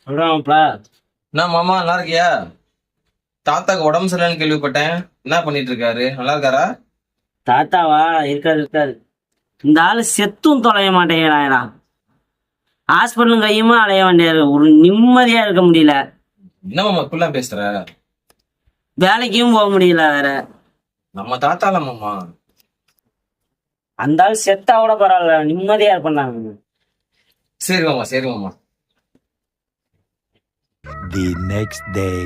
சொல்றான்ப்பா. என்ன மாமா நல்லா இருக்கியா? தாத்தாக்கு உடம்பு சரியில்லைன்னு கேள்விப்பட்டேன். என்ன பண்ணிட்டு இருக்காரு? நல்லா இருக்காரா? தாத்தாவா? இருக்காது இருக்காது. இந்த ஆளு செத்தும் தொலைய மாட்டேங்கிறாடா. ஹாஸ்பிட்டலும் கையுமா அலைய வேண்டியது, ஒரு நிம்மதியா இருக்க முடியல. என்ன மாமா இப்படிலாம் பேசுற? வேலைக்கும் போக முடியல வேற. நம்ம தாத்தால மாமா. அந்த ஆள் செத்தா கூட பரவாயில்ல, நிம்மதியா இருப்பாங்க. சரி மாமா சரி மாமா. The next day.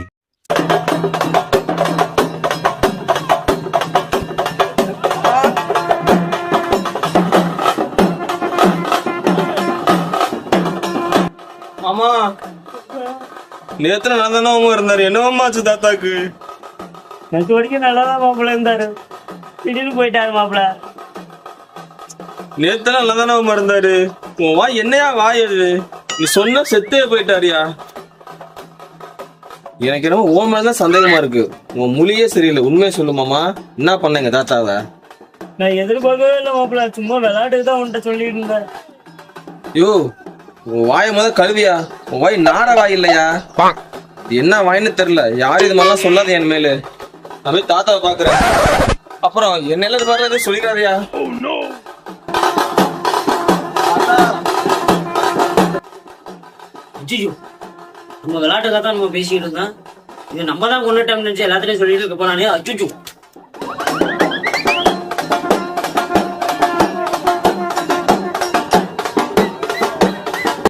மாமா நேத்துல நல்லா தானே இருந்தாரு. என்னமாமா ஆச்சு தாத்தாக்கு? நேற்று வரைக்கும் நல்லாதான் மாப்பிள்ள இருந்தாரு, திடீர்னு போயிட்டாரு மாப்பிள்ள. நேத்து நல்லா தானே இருந்தாரு. உன் வாய் என்னையா வாய் அது? நீ சொன்ன செத்தே போயிட்டாரியா? எனக்கு என்னமோ உன் மேலதான் சந்தேகமா இருக்கு. உன் மொழியே சரியில்லை. உண்மையை சொல்லு மாமா, என்ன பண்ணீங்க தாத்தாவை? நான் எதிர்பார்க்கவே இல்லை மாப்பிள்ள, சும்மா விளையாட்டுக்கு தான் உன்கிட்ட சொல்லிட்டு இருந்தேன். யோ, உன் வாயை கழுவியா? உன் வாய் நாட வாய் இல்லையா? என்ன வாயின்னு தெரியல. யாரும் இது மாதிரிலாம் சொல்லாத என் மேலு. நான் போய் தாத்தாவை பாக்குறேன். அப்புறம் என்ன இது மாதிரி சொல்லிடாரியா? ஐயோ, நம்ம விளையாட்டுக்காக தான் நம்ம பேசிக்கிட்டு இருந்தோம். இது நம்ம தான் கொண்டுட்டோம்னு நினைச்சு எல்லாத்துலயும் சொல்லிட்டு இருக்க போனானே. அச்சுச்சு